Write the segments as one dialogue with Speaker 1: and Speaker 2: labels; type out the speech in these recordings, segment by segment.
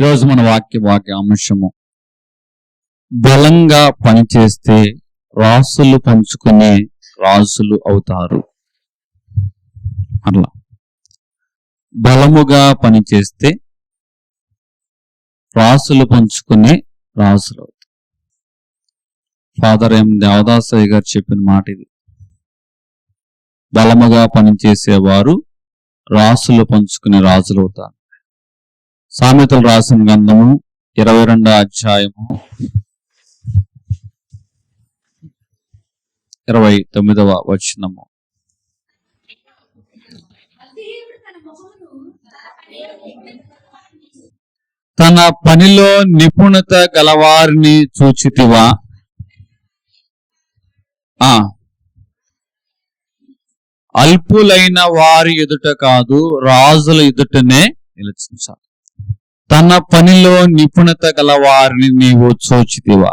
Speaker 1: ఈరోజు మన వాక్య అంశము, బలంగా పనిచేస్తే రాసులు పంచుకునే రాజులు అవుతారు. అట్లా బలముగా పనిచేస్తే రాసులు పంచుకునే రాజులు అవుతారు. ఫాదర్ ఎం దేవదాసయ్య గారు చెప్పిన మాట ఇది. బలముగా పనిచేసేవారు రాసులు పంచుకునే రాజులు అవుతారు. సామెతలు రాసిన గ్రంథము 22వ అధ్యాయము 29వ వచనము. తన పనిలో నిపుణత గలవారిని చూచితివా? అల్పులైన వారి ఎదుట కాదు, రాజుల ఎదుటనే నిలిచించాలి. తన పనిలో నిపుణత గల వారిని నీవు చూచితివా?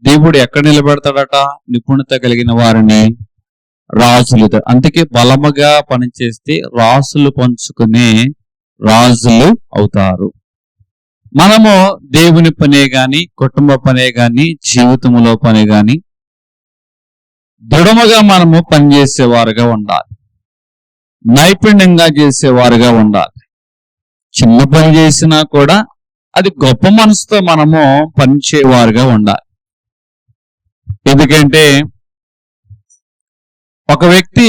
Speaker 1: దేవుడు ఎక్కడ నిలబెడతాడట? నిపుణత కలిగిన వారిని రాజులు. అందుకే బలముగా పనిచేస్తే రాసులు పంచుకునే రాజులు అవుతారు. మనము దేవుని పనే గాని, కుటుంబ పనే గాని, జీవితంలో పనే గాని దృఢముగా మనము పనిచేసేవారుగా ఉండాలి. నైపుణ్యంగా చేసేవారుగా ఉండాలి. చిన్న పని చేసినా కూడా అది గొప్ప మనసుతో మనము పనిచేవారుగా ఉండాలి. ఎందుకంటే ఒక వ్యక్తి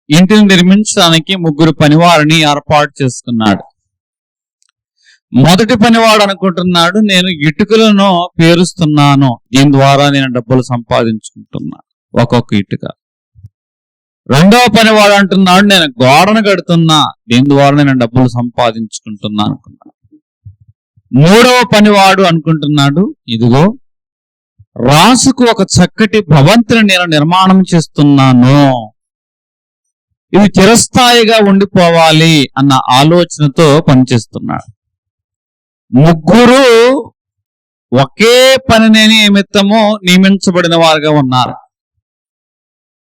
Speaker 1: ఇంటిని నిర్మించడానికి 3 పనివారిని ఏర్పాటు చేసుకున్నాడు. మొదటి పనివాడు అనుకుంటున్నాడు, నేను ఇటుకలను పేరుస్తున్నాను, దీని ద్వారా నేను డబ్బులు సంపాదించుకుంటున్నాను, ఒక్కొక్క ఇటుక. రెండవ పనివాడు అంటున్నాడు, నేను గోడను కడుతున్నా, దీని ద్వారా నేను డబ్బులు సంపాదించుకుంటున్నా అనుకున్నాడు. మూడవ పనివాడు అనుకుంటున్నాడు, ఇదిగో రాసుకు ఒక చక్కటి భవంతిని నేను నిర్మాణం చేస్తున్నాను, ఇది చిరస్థాయిగా ఉండిపోవాలి అన్న ఆలోచనతో పనిచేస్తున్నాడు. 3 ఒకే పనిని నిమిత్తము నియమించబడిన వారుగా ఉన్నారు.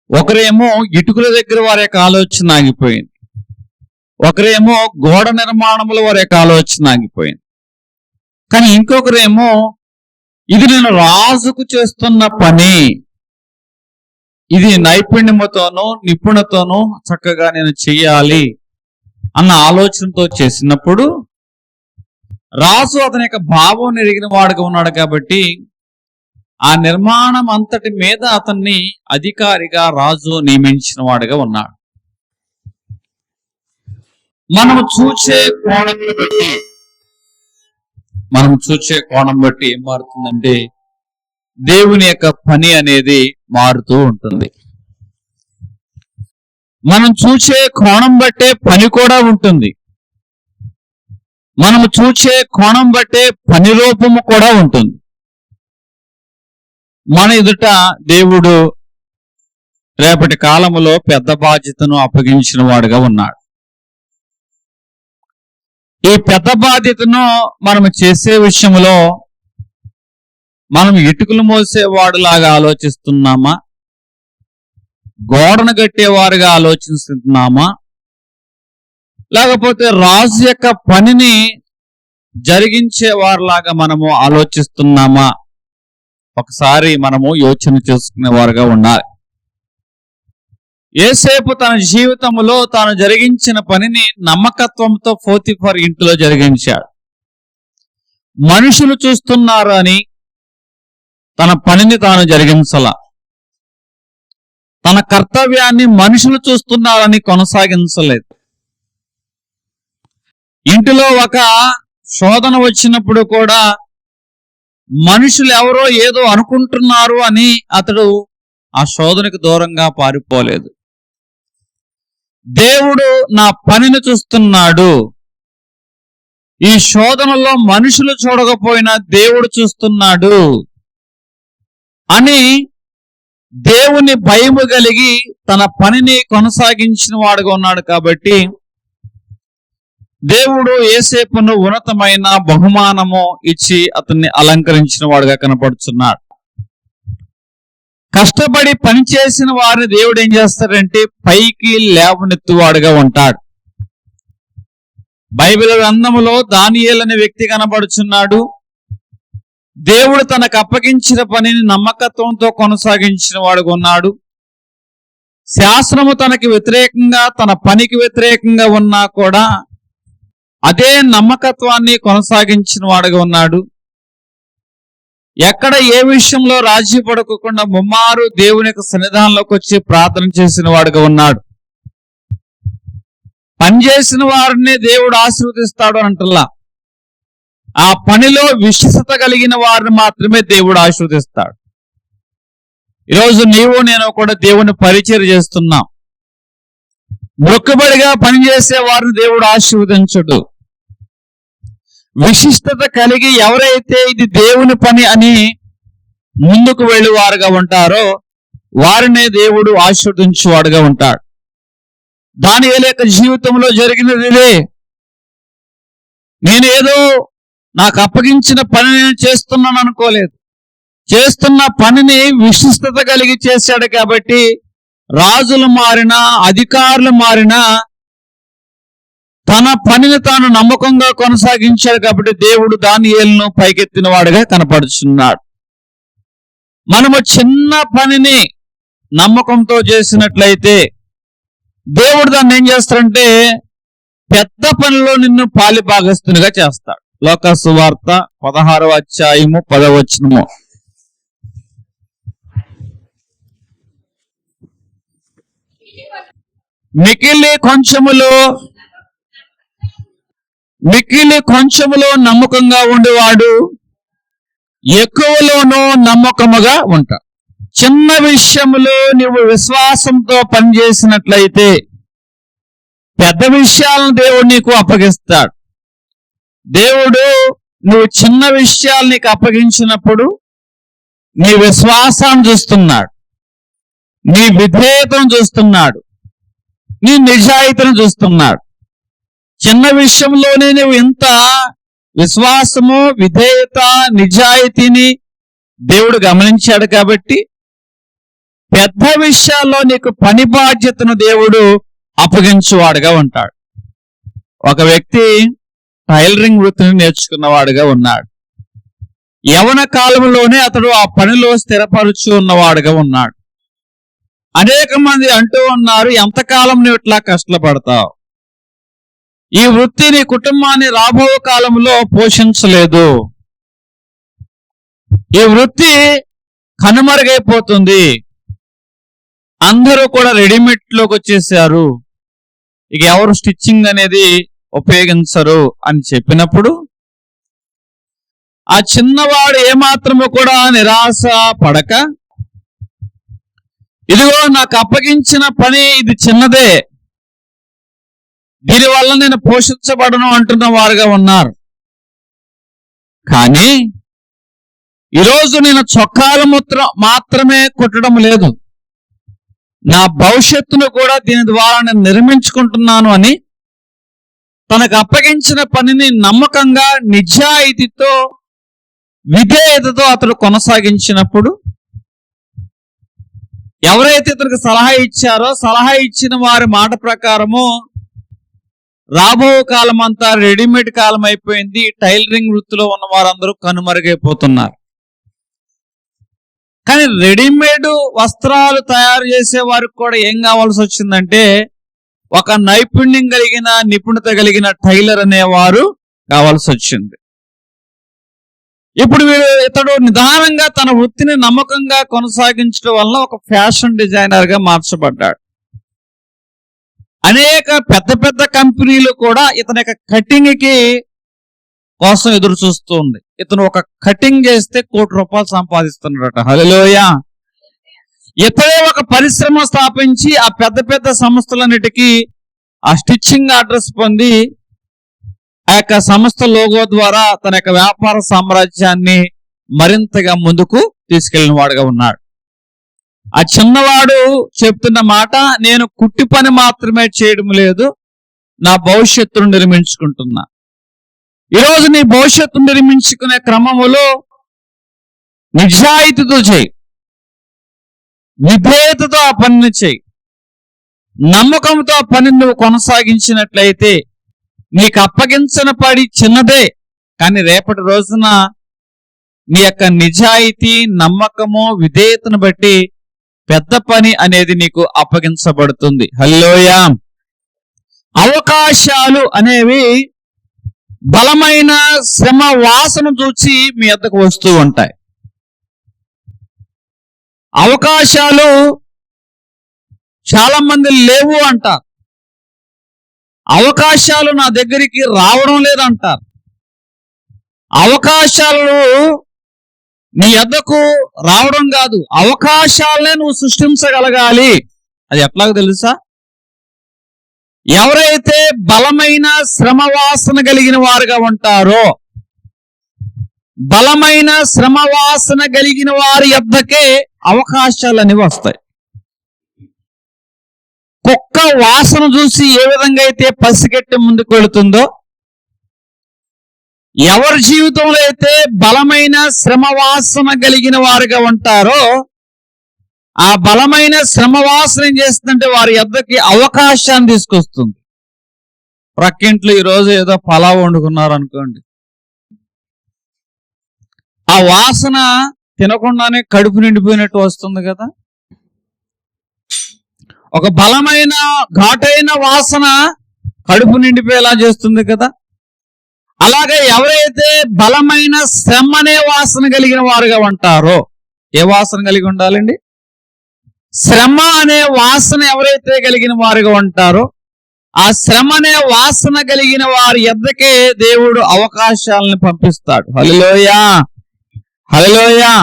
Speaker 1: ఒకరేమో ఇటుకల దగ్గర వారి యొక్క ఆలోచన ఆగిపోయింది, ఒకరేమో గోడ నిర్మాణముల వారి యొక్క ఆలోచన ఆగిపోయింది. కానీ ఇంకొకరేమో ఇది నేను రాజుకు చేస్తున్న పని, ఇది నైపుణ్యముతోనూ నిపుణతోనూ చక్కగా నేను చెయ్యాలి అన్న ఆలోచనతో చేసినప్పుడు రాజు అతని యొక్క భావం ఎరిగిన వాడుగా ఉన్నాడు. కాబట్టి ఆ నిర్మాణం అంతటి మీద అతన్ని అధికారిగా రాజు నియమించిన వాడుగా ఉన్నాడు. మనము చూసే కోణం బట్టి ఏం మారుతుందంటే దేవుని యొక్క పని అనేది మారుతూ ఉంటుంది. మనం చూసే కోణం బట్టే పని కూడా ఉంటుంది. మనము చూసే కోణం బట్టే పని రూపము కూడా ఉంటుంది. మన ఎదుట దేవుడు రేపటి కాలములో పెద్ద బాధ్యతను అప్పగించిన వాడుగా ఉన్నాడు. ఈ పెద్ద బాధ్యతను మనం చేసే విషయంలో మనం ఇటుకలు మోసేవాడులాగా ఆలోచిస్తున్నామా, గోడను కట్టేవారుగా ఆలోచిస్తున్నామా, లేకపోతే రాజు యొక్క పనిని జరిగించేవారిలాగా మనము ఆలోచిస్తున్నామా? ఒకసారి మనము యోచన చేసుకునే వారుగా ఉండాలి. యోసేపు తన జీవితంలో తాను జరిగించిన పనిని నమ్మకత్వంతో పోతీఫర్ ఇంటిలో జరిగించాడు. మనుషులు చూస్తున్నారు అని తన పనిని తాను జరిగించాల. తన కర్తవ్యాన్ని మనుషులు చూస్తున్నారని కొనసాగించలేదు. ఇంటిలో ఒక శోధన వచ్చినప్పుడు కూడా మనుషులు ఎవరో ఏదో అనుకుంటున్నారు అని అతడు ఆ శోధనకు దూరంగా పారిపోలేదు. దేవుడు నా పనిని చూస్తున్నాడు, ఈ శోధనలో మనుషులు చూడకపోయినా దేవుడు చూస్తున్నాడు అని దేవుని భయము కలిగి తన పనిని కొనసాగించిన వాడుగా ఉన్నాడు. కాబట్టి దేవుడు యోసేపును ఉన్నతమైన బహుమానము ఇచ్చి అతన్ని అలంకరించిన వాడుగా కనపడుతున్నాడు. కష్టపడి పనిచేసిన వారిని దేవుడు ఏం చేస్తాడంటే పైకి లేవనెత్తువాడుగా ఉంటాడు. బైబిల్ గ్రంథములో దానియేలు అనే వ్యక్తి కనబడుచున్నాడు. దేవుడు తనకు అప్పగించిన పనిని నమ్మకత్వంతో కొనసాగించిన వాడుగా ఉన్నాడు. శాస్త్రము తనకి వ్యతిరేకంగా, తన పనికి వ్యతిరేకంగా ఉన్నా కూడా అదే నమ్మకత్వాన్ని కొనసాగించిన వాడుగా ఉన్నాడు. ఎక్కడ ఏ విషయంలో రాజీ పడకుండా ముమ్మారు దేవుని యొక్క సన్నిధానంలోకి వచ్చి ప్రార్థన చేసిన వాడుగా ఉన్నాడు. పనిచేసిన వారిని దేవుడు ఆశీర్వదిస్తాడు అని అంటల్లా, ఆ పనిలో విశిష్టత కలిగిన వారిని మాత్రమే దేవుడు ఆశీర్వదిస్తాడు. ఈరోజు నీవు నేను కూడా దేవుని పరిచయం చేస్తున్నాం. మొక్కుబడిగా పనిచేసే వారిని దేవుడు ఆశీర్వదించడు. విశిష్టత కలిగి ఎవరైతే ఇది దేవుని పని అని ముందుకు వెళ్ళి వారుగా ఉంటారో వారినే దేవుడు ఆశీర్వదించేవాడుగా ఉంటాడు. దానియేలు యొక్క జీవితంలో జరిగినది ఇదే. నేనేదో నాకు అప్పగించిన పని నేను చేస్తున్నాను అనుకోలేదు. చేస్తున్న పనిని విశిష్టత కలిగి చేశాడు కాబట్టి రాజులు మారినా, అధికారులు మారినా తన పనిని తాను నమ్మకంగా కొనసాగించాడు కాబట్టి దేవుడు దానియేలును పైకెత్తిన వాడుగా కనపడుచున్నాడు. మనము చిన్న పనిని నమ్మకంతో చేసినట్లయితే దేవుడు దాన్ని ఏం చేస్తాడంటే పెద్ద పనిలో నిన్ను పాలి భాగస్తునిగా చేస్తాడు. లోకా సువార్త 16వ అధ్యాయము 10వ వచనము. మిక్కిలి కొంచెములో నమ్మకంగా ఉండేవాడు ఎక్కువలోనూ నమ్మకముగా ఉంటాడు. చిన్న విషయంలో నువ్వు విశ్వాసంతో పనిచేసినట్లయితే పెద్ద విషయాలను దేవుడు నీకు అప్పగిస్తాడు. దేవుడు నువ్వు చిన్న విషయాలు నీకు అప్పగించినప్పుడు నీ విశ్వాసాన్ని చూస్తున్నాడు, నీ విధేయతను చూస్తున్నాడు, నీ నిజాయితీని చూస్తున్నాడు. చిన్న విషయంలోనే నువ్వు ఇంత విశ్వాసము, విధేయత, నిజాయితీని దేవుడు గమనించాడు కాబట్టి పెద్ద విషయాల్లో నీకు పని బాధ్యతను దేవుడు అప్పగించేవాడుగా ఉంటాడు. ఒక వ్యక్తి టైలరింగ్ వృత్తిని నేర్చుకున్నవాడుగా ఉన్నాడు. యవన కాలంలోనే అతడు ఆ పనిలో స్థిరపరుచు ఉన్నవాడుగా ఉన్నాడు. అనేక మంది అంటూ ఉన్నారు, ఎంతకాలం నువ్వు ఇట్లా కష్టపడతావు, ఈ వృత్తి నీ కుటుంబాన్ని రాబో కాలంలో పోషించలేదు, ఈ వృత్తి కనుమరుగైపోతుంది, అందరూ కూడా రెడీమేడ్ లోకి వచ్చేసారు, ఇక ఎవరు స్టిచ్చింగ్ అనేది ఉపయోగించరు అని చెప్పినప్పుడు ఆ చిన్నవాడు ఏమాత్రము కూడా నిరాశ పడక, ఇదిగో నాకు అప్పగించిన పని ఇది చిన్నదే, దీనివల్ల నేను పోషించబడను అంటున్న వారుగా ఉన్నారు. కానీ ఈరోజు నేను చొక్కాల ముద్ర మాత్రమే కుట్టడం లేదు, నా భవిష్యత్తును కూడా దీని ద్వారా నేను నిర్మించుకుంటున్నాను అని తనకు అప్పగించిన పనిని నమ్మకంగా, నిజాయితీతో, విధేయతతో అతడు కొనసాగించినప్పుడు ఎవరైతే ఇతనికి సలహా ఇచ్చారో సలహా ఇచ్చిన వారి మాట ప్రకారము రాబో కాలం అంతా రెడీమేడ్ కాలం అయిపోయింది. టైలరింగ్ వృత్తిలో ఉన్న వారందరూ కనుమరుగైపోతున్నారు. కానీ రెడీమేడ్ వస్త్రాలు తయారు చేసే వారికి కూడా ఏం కావాల్సి వచ్చిందంటే ఒక నైపుణ్యం కలిగిన, నిపుణత కలిగిన టైలర్ అనేవారు కావాల్సి వచ్చింది. ఇప్పుడు ఇతడు నిదానంగా తన వృత్తిని నమ్మకంగా కొనసాగించడం వల్ల ఒక ఫ్యాషన్ డిజైనర్ గా మార్చబడ్డాడు. అనేక పెద్ద పెద్ద కంపెనీలు కూడా ఇతని యొక్క కటింగ్ కి కోసం ఎదురు చూస్తుంది. ఇతను ఒక కటింగ్ చేస్తే ₹1,00,00,000 సంపాదిస్తున్నాడట. హల్లెలూయా. ఇతడే ఒక పరిశ్రమ స్థాపించి ఆ పెద్ద పెద్ద సంస్థలన్నిటికీ ఆ స్టిచ్చింగ్ ఆర్డర్స్ పొంది ఆ యొక్క సంస్థ లోగో ద్వారా తన యొక్క వ్యాపార సామ్రాజ్యాన్ని మరింతగా ముందుకు తీసుకెళ్లిన వాడుగా ఉన్నాడు. ఆ చిన్నవాడు చెప్తున్న మాట, నేను కుట్టి పని మాత్రమే చేయడం లేదు, నా భవిష్యత్తును నిర్మించుకుంటున్నా. ఈరోజు నీ భవిష్యత్తును నిర్మించుకునే క్రమములో నిజాయితీతో చేయి, విధేయతతో ఆ పనిని చేయి, నమ్మకంతో ఆ పనిని నువ్వు కొనసాగించినట్లయితే నీకు అప్పగించిన పడి చిన్నదే, కానీ రేపటి రోజున నీ యొక్క నిజాయితీ, నమ్మకము, విధేయతను బట్టి పెద్ద పని అనేది నీకు అప్పగించబడుతుంది. హల్లెలూయా. అవకాశాలు అనేవి బలమైన శ్రమ వాసన చూచి మీ వద్దకు వస్తూ ఉంటాయి. అవకాశాలు చాలా మంది లేవు అంటారు. అవకాశాలు నా దగ్గరికి రావడం లేదంటారు. అవకాశాలు నీ వద్దకు రావడం కాదు, అవకాశాలనే నువ్వు సృష్టించగలగాలి. అది ఎట్లాగో తెలుసా? ఎవరైతే బలమైన శ్రమ వాసన కలిగిన వారుగా ఉంటారో, బలమైన శ్రమ వాసన కలిగిన వారి వద్దకే అవకాశాలు అనేవి వస్తాయి. కుక్క వాసన చూసి ఏ విధంగా అయితే పసిగట్టి ముందుకు వెళుతుందో, ఎవరి జీవితంలో అయితే బలమైన శ్రమ వాసన కలిగిన వారుగా ఉంటారో, ఆ బలమైన శ్రమ వాసన ఏం చేస్తుందంటే వారి వద్దకి అవకాశాన్ని తీసుకొస్తుంది. ప్రక్కింట్లో ఈరోజు ఏదో పలావ్ వండుకున్నారు అనుకోండి, ఆ వాసన తినకుండానే కడుపు నిండిపోయినట్టు వస్తుంది కదా. ఒక బలమైన ఘాటైన వాసన కడుపు నిండిపోయేలా చేస్తుంది కదా. అలాగే ఎవరైతే బలమైన శ్రమ అనే వాసన కలిగిన వారుగా ఉంటారో, ఏ వాసన కలిగి ఉండాలండి? శ్రమ అనే వాసన ఎవరైతే కలిగిన వారుగా ఉంటారో, ఆ శ్రమ అనే వాసన కలిగిన వారి వద్దకే దేవుడు అవకాశాలను పంపిస్తాడు. హల్లెలూయా, హల్లెలూయా.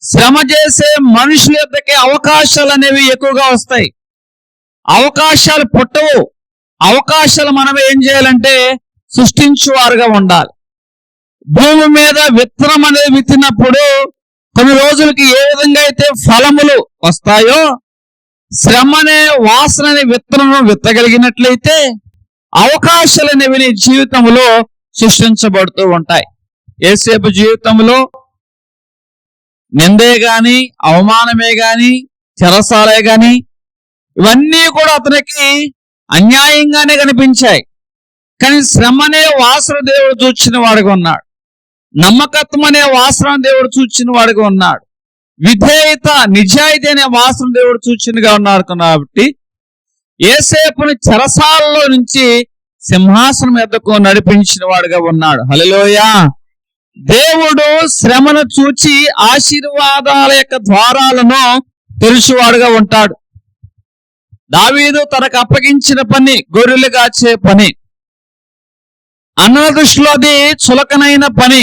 Speaker 1: శ్రమ చేసే మనుషుల వద్దకే అవకాశాలు అనేవి ఎక్కువగా వస్తాయి. అవకాశాలు పుట్టవు. అవకాశాలు మనం ఏం చేయాలంటే సృష్టించువారుగా ఉండాలి. భూమి మీద విత్తనం అనేది విత్తినప్పుడు కొన్ని రోజులకి ఏ విధంగా అయితే ఫలములు వస్తాయో, శ్రమ అనే వాసన అనే విత్తనం విత్తగలిగినట్లయితే అవకాశాలు అనేవి నీ జీవితంలో సృష్టించబడుతూ ఉంటాయి. యేసేపు జీవితంలో నిందే గాని, అవమానమే గాని, చెరసాలే గాని, ఇవన్నీ కూడా అతనికి అన్యాయంగానే కనిపించాయి. కానీ శ్రమ అనే వాసన దేవుడు చూచిన వాడుగా ఉన్నాడు. నమ్మకత్వం అనే వాసన దేవుడు చూచిన వాడుగా ఉన్నాడు. విధేయత, నిజాయితీ అనే వాసన దేవుడు చూచినగా ఉన్నాడు. కాబట్టి యేసేపుని చెరసాలలో నుంచి సింహాసనం ఎద్దకు నడిపించిన వాడుగా ఉన్నాడు. హల్లెలూయా. దేవుడు శ్రమను చూచి ఆశీర్వాదాల యొక్క ద్వారాలను తెరుచువాడుగా ఉంటాడు. దావీదు తనకు అప్పగించిన పని గొర్రెలు కాచే పని. అన్న దృష్టిలో అది చులకనైన పని,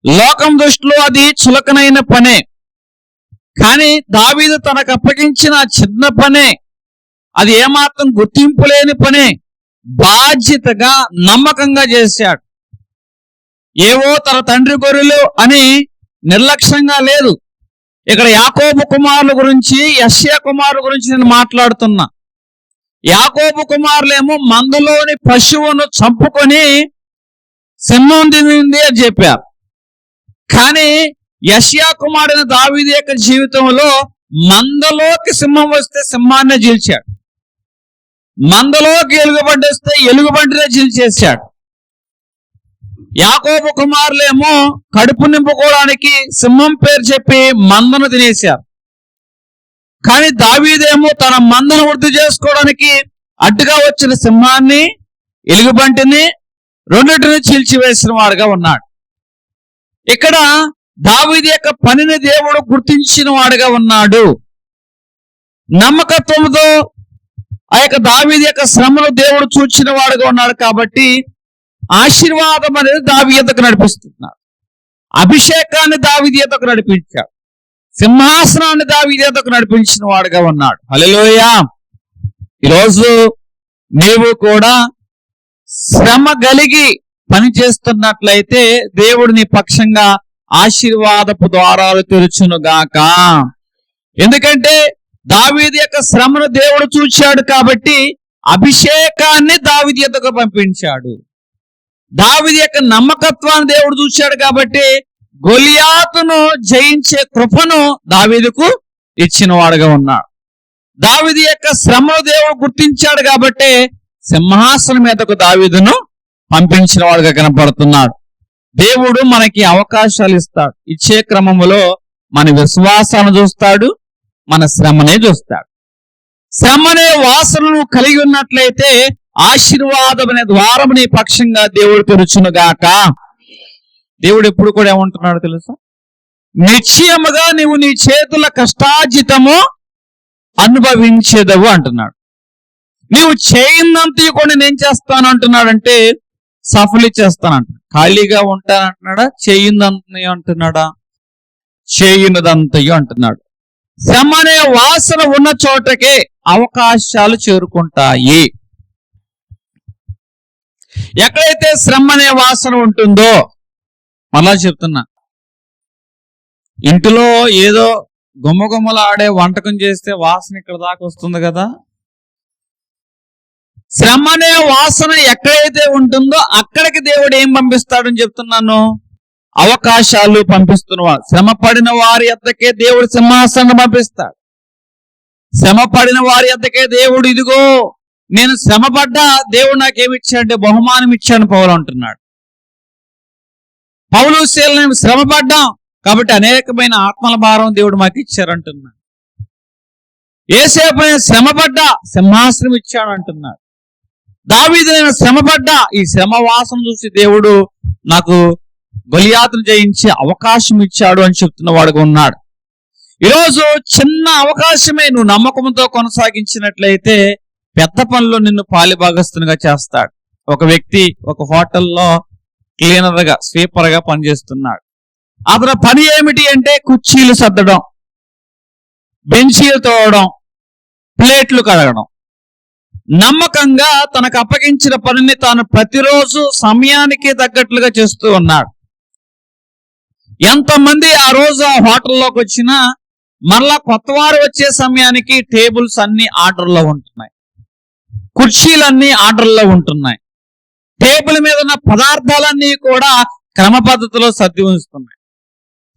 Speaker 1: లోకం దృష్టిలో అది చులకనైన పనే. కానీ దావీదు తనకు అప్పగించిన చిన్న పనే, అది ఏమాత్రం గుర్తింపు లేని పనే బాధ్యతగా, నమ్మకంగా చేశాడు. ఏవో తన తండ్రి గొర్రెలు అని నిర్లక్ష్యంగా లేదు. ఇక్కడ యాకోబు కుమారుల గురించి, యెషయా కుమారుల గురించి నేను మాట్లాడుతున్నా. యాకోబు కుమారులేమో మందలోని పశువును చంపుకొని సింహం తినింది అని చెప్పారు. కానీ యెషయా కుమారుడైన దావీదు యొక్క జీవితంలో మందలోకి సింహం వస్తే సింహాన్నే చీల్చాడు, మందలోకి ఎలుగుబంటి వస్తే ఎలుగుబంటినే చీల్చేశాడు. యాకోబు కుమారులేమో కడుపు నింపుకోవడానికి సింహం పేరు చెప్పి మందను తినేశారు. కానీ దావీదేమో తన మందను వృద్ధి చేసుకోవడానికి అడ్డుగా వచ్చిన సింహాన్ని, ఎలుగుబంటిని రెండింటిని చీల్చివేసిన వాడుగా ఉన్నాడు. ఇక్కడ దావీదు యొక్క పనిని దేవుడు గుర్తించిన వాడుగా ఉన్నాడు. నమ్మకత్వంతో ఆ యొక్క దావీదు యొక్క శ్రమను దేవుడు చూచిన వాడుగా ఉన్నాడు. కాబట్టి ఆశీర్వాదం అనేది దావీదు యొద్దకు నడిపిస్తున్నాడు. అభిషేకాన్ని దావీదు యొద్దకు నడిపించాడు. సింహాసనాన్ని దావీదు యొద్దకు నడిపించిన వాడుగా ఉన్నాడు. హల్లెలూయా. ఈరోజు నీవు కూడా శ్రమ కలిగి పని చేస్తున్నట్లయితే దేవుడు నీ పక్షంగా ఆశీర్వాదపు ద్వారాలు తెరుచునుగాక. ఎందుకంటే దావీదు యొక్క శ్రమను దేవుడు చూచాడు కాబట్టి అభిషేకాన్ని దావీదు యొద్దకు పంపించాడు. దావీదు యొక్క నమ్మకత్వాన్ని దేవుడు చూశాడు కాబట్టి గొలియాతును జయించే కృపను దావీదుకు ఇచ్చిన వాడుగా ఉన్నాడు. దావీదు యొక్క శ్రమను దేవుడు గుర్తించాడు కాబట్టి సింహాసనం మీదకు దావీదును పంపించిన వాడుగా కనపడుతున్నాడు. దేవుడు మనకి అవకాశాలు ఇస్తాడు. ఇచ్చే క్రమంలో మన విశ్వాసాన్ని చూస్తాడు, మన శ్రమనే చూస్తాడు. శ్రమ అనే వాసనను కలిగి ఉన్నట్లయితే ఆశీర్వాదం అనే ద్వారం నీ పక్షంగా దేవుడు తెరుచునుగాక. దేవుడు ఎప్పుడు కూడా ఏమంటున్నాడు తెలుసా? నిశ్చయముగా నీవు నీ చేతుల కష్టార్జితము అనుభవించేదవు అంటున్నాడు. నీవు చేయనంత కూడా నేను చేస్తాను అంటున్నాడంటే సఫలి చేస్తానంట. ఖాళీగా ఉంటానంటున్నాడా? చేయిందంతయో అంటున్నాడా? చేయునదంతయో అంటున్నాడు. శ్రమ అనే వాసన ఉన్న చోటకే అవకాశాలు చేరుకుంటాయి. ఎక్కడైతే శ్రమ అనే వాసన ఉంటుందో, మళ్ళా చెప్తున్నా, ఇంటిలో ఏదో గుమ్మగుమ్మలాడే వంటకం చేస్తే వాసన ఇక్కడ దాకా వస్తుంది కదా. శ్రమ అనే వాసన ఎక్కడైతే ఉంటుందో అక్కడికి దేవుడు ఏం పంపిస్తాడని చెప్తున్నాను? అవకాశాలు పంపిస్తున్నవాడు. శ్రమ పడిన వారి యొద్దకే దేవుడు సింహాసనం పంపిస్తాడు. శ్రమ పడిన వారి యొద్దకే దేవుడు, ఇదిగో నేను శ్రమపడ్డా, దేవుడు నాకేమిచ్చాడంటే బహుమానం ఇచ్చాను పౌలు అంటున్నాడు. పౌలు శీలను శ్రమపడ్డాం కాబట్టి అనేకమైన ఆత్మల భారం దేవుడు మాకు ఇచ్చారంటున్నాడు. యేసేపు శ్రమపడ్డా సింహాసనం ఇచ్చాడు అంటున్నాడు. దావీదు నేను శ్రమపడ్డా, ఈ శ్రమ వాసన చూసి దేవుడు నాకు గొలియాతును జయించే అవకాశం ఇచ్చాడు అని చెప్తున్న వాడుగా ఉన్నాడు. ఈరోజు చిన్న అవకాశమే నువ్వు నమ్మకంతో కొనసాగించినట్లయితే పెద్ద పనులు నిన్ను పాలిభాగస్తునిగా చేస్తాడు. ఒక వ్యక్తి ఒక హోటల్లో క్లీనర్గా, స్వీపర్గా పనిచేస్తున్నాడు. అతని పని ఏమిటి అంటే కుర్చీలు సర్దడం, బెంచీలు తోవడం, ప్లేట్లు కడగడం. నమ్మకంగా తనకు అప్పగించిన పనిని తాను ప్రతిరోజు సమయానికి తగ్గట్లుగా చేస్తూ ఉన్నాడు. ఎంతమంది ఆ రోజు ఆ హోటల్లోకి వచ్చినా మరలా కొత్త వారు వచ్చే సమయానికి టేబుల్స్ అన్ని ఆర్డర్లో ఉంటున్నాయి, కుర్చీలన్నీ ఆర్డర్లో ఉంటున్నాయి, టేబుల్ మీద ఉన్న పదార్థాలన్నీ కూడా క్రమ పద్ధతిలో సర్ది ఉంచుతున్నాయి,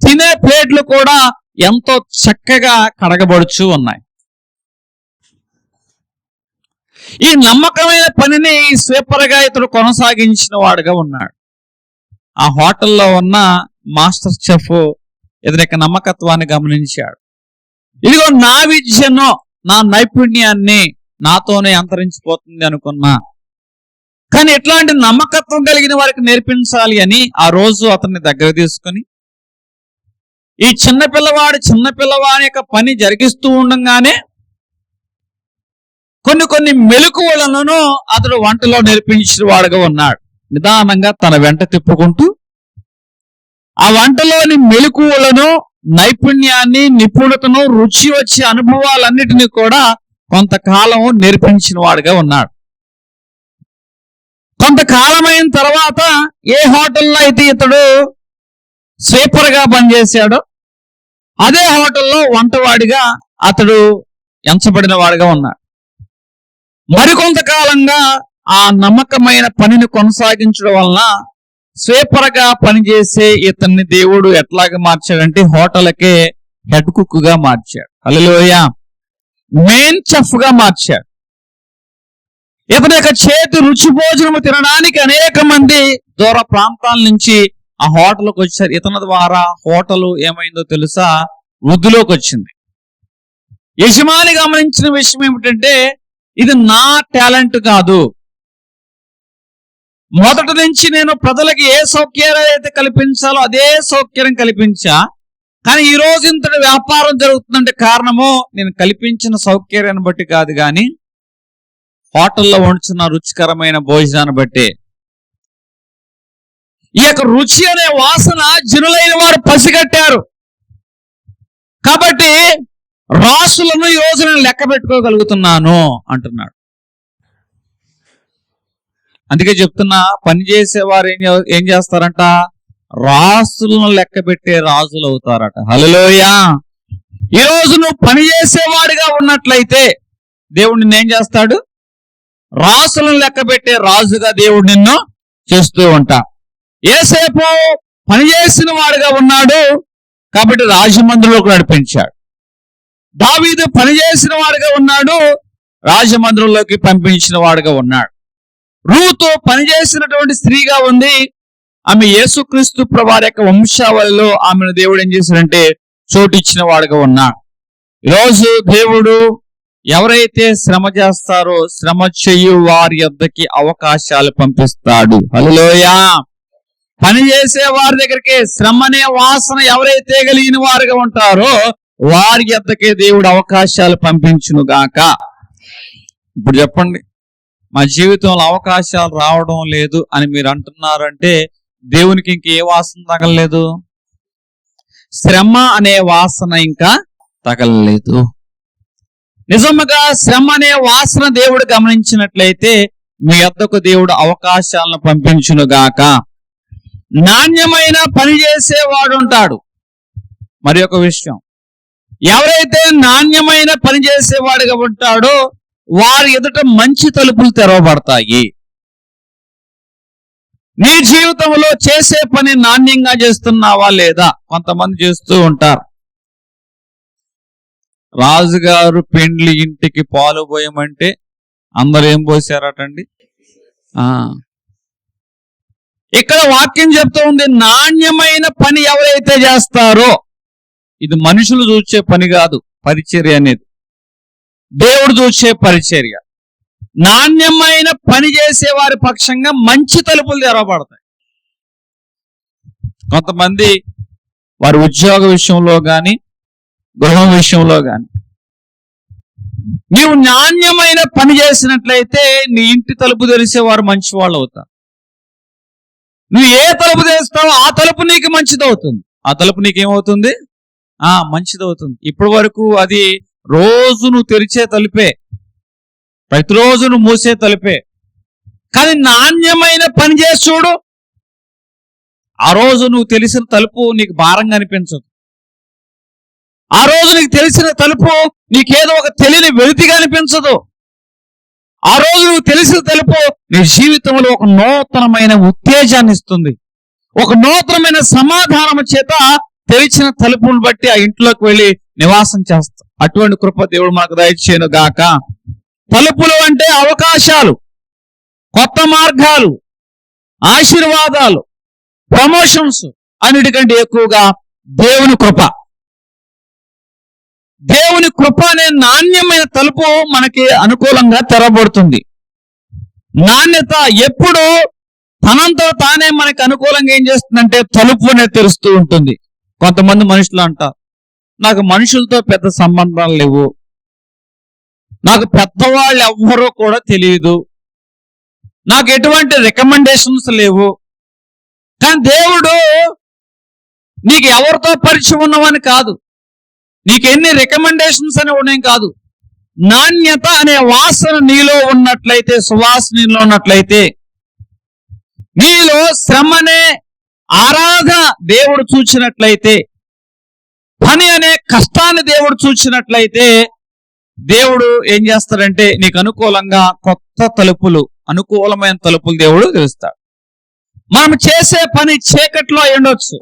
Speaker 1: తినే ప్లేట్లు కూడా ఎంతో చక్కగా కడగబడుచు ఉన్నాయి. ఈ నమ్మకమైన పనిని స్వీపర్గా ఇతడు కొనసాగించిన వాడుగా ఉన్నాడు. ఆ హోటల్లో ఉన్న మాస్టర్ చెఫ్ ఇతని యొక్క నమ్మకత్వాన్ని గమనించాడు. ఇదిగో నా విద్యను, నా నైపుణ్యాన్ని నాతోనే అంతరించిపోతుంది అనుకున్నా, కానీ ఎట్లాంటి నమ్మకత్వం కలిగిన వారికి నేర్పించాలి అని ఆ రోజు అతన్ని దగ్గర తీసుకుని ఈ చిన్నపిల్లవాడి యొక్క పని జరిగిస్తూ ఉండగానే కొన్ని మెలకువలను అతడు వంటలో నేర్పించిన వాడుగా ఉన్నాడు. నిదానంగా తన వెంట తిప్పుకుంటూ ఆ వంటలోని మెలకువలను, నైపుణ్యాన్ని, నిపుణతను, రుచి వచ్చే అనుభవాలన్నిటినీ కూడా కొంతకాలం నేర్పించిన వాడుగా ఉన్నాడు. కొంతకాలమైన తర్వాత ఏ హోటల్లో అయితే ఇతడు స్వీపర్గా పనిచేశాడో అదే హోటల్లో వంటవాడిగా అతడు ఎంచబడిన వాడుగా ఉన్నాడు. మరికొంతకాలంగా ఆ నమ్మకమైన పనిని కొనసాగించడం వలన స్వీపర్గా పనిచేసే ఇతన్ని దేవుడు ఎట్లాగా మార్చాడంటే హోటల్కే హెడ్ కుక్ గా మార్చాడు. హల్లెలూయా. మెయిన్ చెఫ్ గా మార్చాడు. ఇతని యొక్క చేతి రుచి భోజనము తినడానికి అనేక మంది దూర ప్రాంతాల నుంచి ఆ హోటల్కి వచ్చారు. ఇతని ద్వారా హోటల్ ఏమైందో తెలుసా? వృద్ధిలోకి వచ్చింది. యజమాని గమనించిన విషయం ఏమిటంటే ఇది నా టాలెంట్ కాదు, మొదటి నుంచి నేను ప్రజలకు ఏ సౌకర్యాలు అయితే కల్పించాలో అదే సౌకర్యం కల్పించా, కానీ ఈ రోజు ఇంతటి వ్యాపారం జరుగుతుందంటే కారణము నేను కల్పించిన సౌకర్యాన్ని బట్టి కాదు, కానీ హోటల్లో వండుతున్న రుచికరమైన భోజనాన్ని బట్టి. ఈ యొక్క రుచి అనే వాసన జనులైన వారు పసిగట్టారు కాబట్టి రాసులను ఈ రోజు నేను లెక్క పెట్టుకోగలుగుతున్నాను అంటున్నాడు. అందుకే చెప్తున్నా, పని చేసేవారు ఏం చేస్తారంట? రాసులను లెక్క పెట్టే రాజులు అవుతారట. హల్లెలూయా. ఈ రోజు నువ్వు పని చేసేవాడిగా ఉన్నట్లయితే దేవుడు నిన్ను ఏం చేస్తాడు? రాసులను లెక్క పెట్టే రాజుగా దేవుడు నిన్ను చేస్తూ ఉంటా. యేసేపు పని చేసిన వాడిగా ఉన్నాడు కాబట్టి రాజమందిరంలోకి నడిపించాడు. దావీదు పని చేసిన వాడిగా ఉన్నాడు, రాజమందిరంలోకి పంపించిన వాడుగా ఉన్నాడు. రూతు పనిచేసినటువంటి స్త్రీగా ఉంది. ఆమె యేసుక్రీస్తు ప్రభువారి యొక్క వంశావళిలో ఆమెను దేవుడు ఏం చేశాడంటే చోటు ఇచ్చిన వాడుగా ఉన్నాడు. ఈరోజు దేవుడు ఎవరైతే శ్రమ చేస్తారో శ్రమ చెయ్యు వారి యొద్దకి అవకాశాలు పంపిస్తాడు. హల్లెలూయా. పని చేసే వారి దగ్గరికి శ్రమ అనే వాసన ఎవరైతే కలిగిన వారుగా ఉంటారో వారి యొద్దకే దేవుడు అవకాశాలు పంపించును గాక. ఇప్పుడు చెప్పండి, మా జీవితంలో అవకాశాలు రావడం లేదు అని మీరు అంటున్నారంటే దేవునికి ఇంక ఏ వాసన తగలలేదు? శ్రమ అనే వాసన ఇంకా తగలలేదు. నిజముగా శ్రమ అనే వాసన దేవుడు గమనించినట్లయితే మీ యొద్దకు దేవుడు అవకాశాలను పంపించును గాక. నాణ్యమైన పని చేసేవాడు ఉంటాడు. మరి ఒక విషయం, ఎవరైతే నాణ్యమైన పని చేసేవాడుగా ఉంటాడో వారి ఎదుట మంచి తలుపులు తెరవబడతాయి. నీ జీవితంలో చేసే పని నాణ్యంగా చేస్తున్నావా లేదా? కొంతమంది చేస్తూ ఉంటారు. రాజుగారు పెండ్లి ఇంటికి పాలు పోయమంటే అందరు ఏం పోసారటండి? ఇక్కడ వాక్యం చెప్తూ ఉంది, నాణ్యమైన పని ఎవరైతే చేస్తారో, ఇది మనుషులు చూసే పని కాదు పరిచర్య అనేది, దేవుడు చూసే పరిచర్య. నాణ్యమైన పని చేసే వారి పక్షంగా మంచి తలుపులు తెరవబడతాయి. కొంతమంది వారి ఉద్యోగ విషయంలో కానీ గృహం విషయంలో కానీ నీవు నాణ్యమైన పని చేసినట్లయితే నీ ఇంటి తలుపు తెరిచేవారు మంచి వాళ్ళు అవుతారు. నువ్వు ఏ తలుపు తెస్తావో ఆ తలుపు నీకు మంచిదవుతుంది. ఆ తలుపు నీకేమవుతుంది? మంచిదవుతుంది. ఇప్పటి వరకు అది రోజు నువ్వు తెరిచే తలుపే, ప్రతిరోజు నువ్వు మూసే తలుపే. కానీ నాణ్యమైన పని చేసి చూడు, ఆ రోజు నువ్వు తెలిసిన తలుపు నీకు భారంగా అనిపించదు. ఆ రోజు నీకు తెలిసిన తలుపు నీకేదో ఒక తెలియని వెలితిగా అనిపించదు. ఆ రోజు నువ్వు తెలిసిన తలుపు నీ జీవితంలో ఒక నూతనమైన ఉత్తేజాన్ని ఇస్తుంది. ఒక నూతనమైన సమాధానం చేత తెరిచిన తలుపును బట్టి ఆ ఇంట్లోకి వెళ్ళి నివాసం చేస్తా. అటువంటి కృప దేవుడు మనకు దయచేయును గాక. తలుపులు అంటే అవకాశాలు, కొత్త మార్గాలు, ఆశీర్వాదాలు, ప్రమోషన్స్ అన్నిటికంటే ఎక్కువగా దేవుని కృప. దేవుని కృప అనే నాణ్యమైన తలుపు మనకి అనుకూలంగా తెరబడుతుంది. నాణ్యత ఎప్పుడు తనంతో తానే మనకి అనుకూలంగా ఏం చేస్తుందంటే తలుపు అనేది తెరుస్తూ ఉంటుంది. కొంతమంది మనుషులు అంటారు, నాకు మనుషులతో పెద్ద సంబంధాలు లేవు, నాకు పెద్దవాళ్ళు ఎవ్వరూ కూడా తెలియదు, నాకు ఎటువంటి రికమెండేషన్స్ లేవు. కానీ దేవుడు నీకు ఎవరితో పరిచయం ఉన్నవని కాదు, నీకు ఎన్ని రికమెండేషన్స్ అని ఉండేం కాదు, నాణ్యత అనే వాసన నీలో ఉన్నట్లయితే, సువాసన నీలో ఉన్నట్లయితే, నీలో శ్రమనే ఆరాధన దేవుడు చూచినట్లయితే, పని అనే కష్టాన్ని దేవుడు చూచినట్లయితే, దేవుడు ఏం చేస్తాడంటే నీకు అనుకూలంగా కొత్త తలుపులు, అనుకూలమైన తలుపులు దేవుడు తెలుస్తాడు. మనం చేసే పని చీకట్లో ఉండొచ్చు,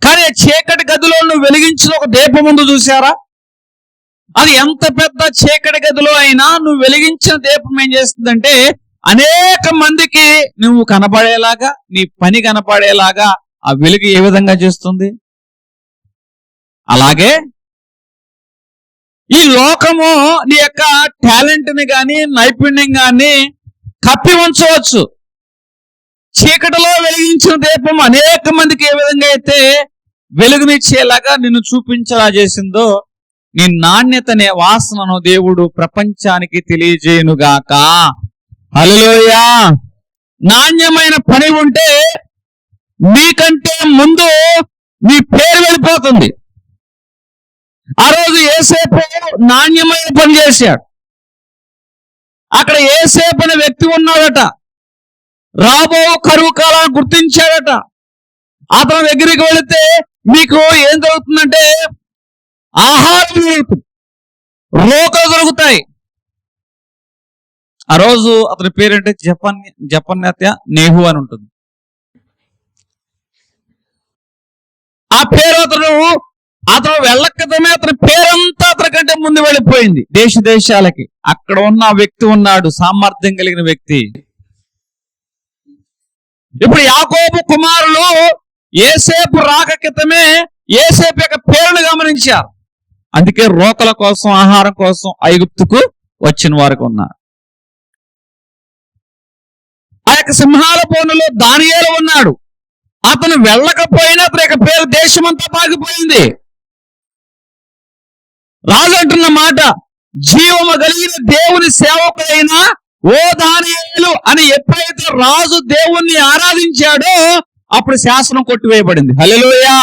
Speaker 1: కానీ చీకటి గదిలో నువ్వు వెలిగించిన ఒక దీపం ముందు చూసారా? అది ఎంత పెద్ద చీకటి గదిలో అయినా నువ్వు వెలిగించిన దీపం ఏం చేస్తుందంటే అనేక మందికి నువ్వు కనపడేలాగా, నీ పని కనపడేలాగా ఆ వెలుగు ఏ విధంగా చేస్తుంది? అలాగే ఈ లోకము నీ యొక్క టాలెంట్ని కానీ నైపుణ్యం కానీ కప్పి ఉంచవచ్చు. చీకటిలో వెలిగించిన దీపం అనేక మందికి ఏ విధంగా అయితే వెలుగునిచ్చేలాగా నిన్ను చూపించలా చేసిందో, నీ నాణ్యతనే వాసనను దేవుడు ప్రపంచానికి తెలియజేయునుగాక. హల్లెలూయా. నాణ్యమైన పని ఉంటే నీకంటే ముందు నీ పేరు వెళ్ళిపోతుంది. ఆ రోజు యేసేపు నాణ్యమైన పని చేశాడు. అక్కడ యేసేపు అనే వ్యక్తి ఉన్నాడట, రాబో కరువు కాలాన్ని గుర్తించాడట. అతని దగ్గరికి వెళితే మీకు ఏం జరుగుతుందంటే ఆహారం దొరుకుతుంది, రోకలు దొరుకుతాయి. ఆ రోజు అతని పేరంటే జపన్యత నేహు అని ఉంటుంది. ఆ పేరు అతను అతను వెళ్ళక్కదమే అతని పేరంతా అతని కంటే ముందు వెళ్ళిపోయింది దేశాలకి. అక్కడ ఉన్న వ్యక్తి ఉన్నాడు, సామర్థ్యం కలిగిన వ్యక్తి. ఇప్పుడు యాకోబు కుమారులు యోసేపు రాక క్రితమే యోసేపు యొక్క పేరును గమనించారు. అందుకే రోకల కోసం, ఆహారం కోసం ఐగుప్తుకు వచ్చిన వారికి ఉన్నారు. ఆ యొక్క సింహాల బోనులో దానియేలు ఉన్నాడు. అతను వెళ్ళకపోయినా అతని యొక్క పేరు దేశమంతా పాకిపోయింది. రాజు అంటున్న మాట, జీవము కలిగిన దేవుని సేవకుడైన ఓ దానియేలు అని ఎప్పుడైతే రాజు దేవుణ్ణి ఆరాధించాడో అప్పుడు శాసనం కొట్టివేయబడింది. హల్లెలూయా.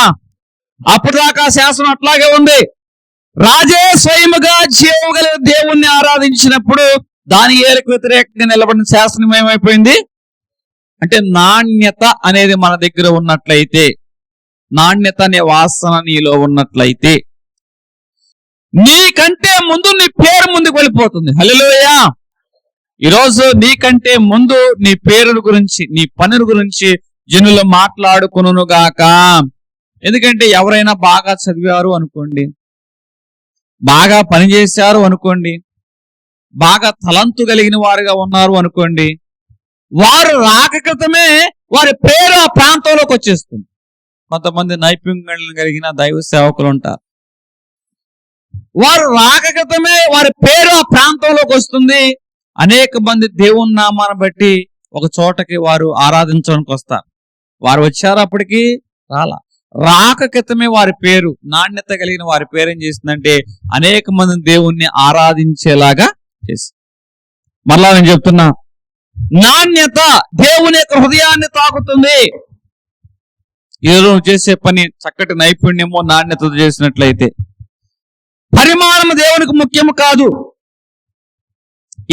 Speaker 1: అప్పుడు దాకా శాసనం అట్లాగే ఉంది. రాజే స్వయముగా జీవము కలిగిన దేవుణ్ణి ఆరాధించినప్పుడు దానియేలుకు వ్యతిరేకంగా నిలబడిన శాసనం ఏమైపోయింది అంటే, నాణ్యత అనేది మన దగ్గర ఉన్నట్లయితే, నాణ్యత అనే వాసన నీలో ఉన్నట్లయితే నీకంటే ముందు నీ పేరు ముందుకు వెళ్ళిపోతుంది. హల్లెలూయా. ఈరోజు నీకంటే ముందు నీ పేరుల గురించి, నీ పనుల గురించి జనులు మాట్లాడుకొనుగాక. ఎందుకంటే ఎవరైనా బాగా చదివారు అనుకోండి, బాగా పనిచేశారు అనుకోండి, బాగా తలంతు కలిగిన వారుగా ఉన్నారు అనుకోండి, వారు రాక క్రితమే వారి పేరు ఆ ప్రాంతంలోకి వచ్చేస్తుంది. కొంతమంది నైపుణ్యం కలిగిన దైవ సేవకులు ఉంటారు. వారు రాక క్రితమే వారి పేరు ఆ ప్రాంతంలోకి వస్తుంది. అనేక మంది దేవుని నామాన్ని బట్టి ఒక చోటకి వారు ఆరాధించడానికి వస్తారు. వారు వచ్చారు, అప్పటికి రాక క్రితమే వారి పేరు, నాణ్యత కలిగిన వారి పేరు ఏం చేసిందంటే అనేక మంది దేవుణ్ణి ఆరాధించేలాగా చేసి. మరలా నేను చెప్తున్నా, నాణ్యత దేవుని యొక్క హృదయాన్ని తాకుతుంది. ఈరోజు నువ్వు చేసే పని చక్కటి నైపుణ్యమో నాణ్యతతో చేసినట్లయితే, పరిమాణం దేవునికి ముఖ్యం కాదు,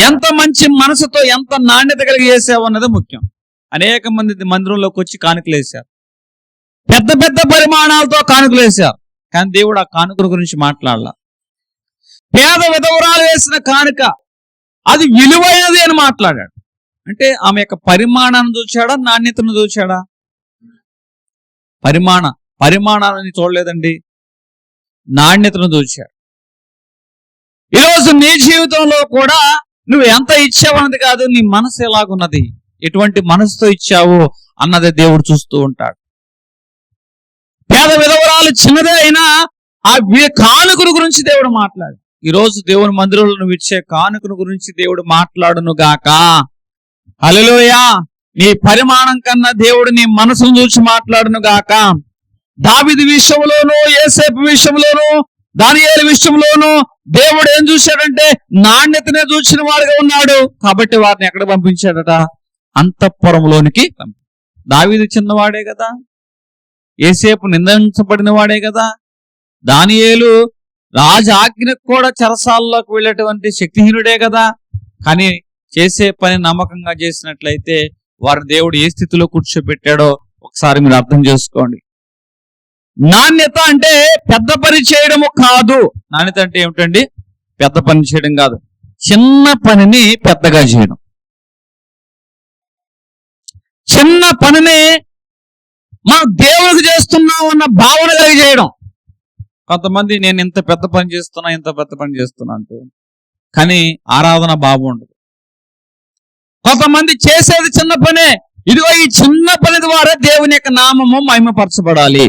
Speaker 1: ఎంత మంచి మనసుతో ఎంత నాణ్యత కలిగి చేసావు అన్నది ముఖ్యం. అనేక మంది మందిరంలోకి వచ్చి కానుకలు వేశారు, పెద్ద పెద్ద పరిమాణాలతో కానుకలు వేశారు, కానీ దేవుడు ఆ కానుకల గురించి మాట్లాడాల. పేద విధవరాలు వేసిన కానుక అది విలువైనది అని మాట్లాడాడు. అంటే ఆమె యొక్క పరిమాణాన్ని చూచాడా, నాణ్యతను చూచాడా? పరిమాణాన్ని చూడలేదండి, నాణ్యతను చూచాడు. ఈరోజు నీ జీవితంలో కూడా నువ్వు ఎంత ఇచ్చావన్నది కాదు, నీ మనసు ఎలాగున్నది, ఎటువంటి మనసుతో ఇచ్చావు అన్నది దేవుడు చూస్తూ ఉంటాడు. పేద విధవరాలు చిన్నదే అయినా ఆ కానుకను గురించి దేవుడు మాట్లాడు. ఈరోజు దేవుని మందిరంలో నువ్వు ఇచ్చే కానుకను గురించి దేవుడు మాట్లాడును గాక. హల్లెలూయా. నీ పరిమాణం కన్నా దేవుడు నీ మనసును చూసి మాట్లాడును గాక. దావీదు విషయంలోనూ, యోసేపు విషయంలోనూ, దానియేలు విషయంలోనూ దేవుడు ఏం చూశాడంటే నాణ్యతనే చూసిన వాడుగా ఉన్నాడు. కాబట్టి వారిని ఎక్కడ పంపించాడట? అంతఃపురంలోనికి. దావీదు చిన్నవాడే కదా, యోసేపు నిందించబడిన వాడే కదా, దానియేలు రాజు ఆజ్ఞకు కూడా చెరసాల్లోకి వెళ్ళేటువంటి శక్తిహీనుడే కదా. కానీ చేసే పని నమ్మకంగా చేసినట్లయితే వారి దేవుడు ఏ స్థితిలో కూర్చోబెట్టాడో ఒకసారి మీరు అర్థం చేసుకోండి. నాణ్యత అంటే పెద్ద పని చేయడము కాదు. నాణ్యత అంటే ఏమిటండి? పెద్ద పని చేయడం కాదు, చిన్న పనిని పెద్దగా చేయడం, చిన్న పనిని మనం దేవుడికి చేస్తున్నాం అన్న భావన కలిగి చేయడం. కొంతమంది నేను ఇంత పెద్ద పని చేస్తున్నా అంటూ, కానీ ఆరాధన భావం ఉండదు. కొంతమంది చేసేది చిన్న పనే, ఇదిగో ఈ చిన్న పని ద్వారా దేవుని యొక్క నామము మహిమపరచబడాలి.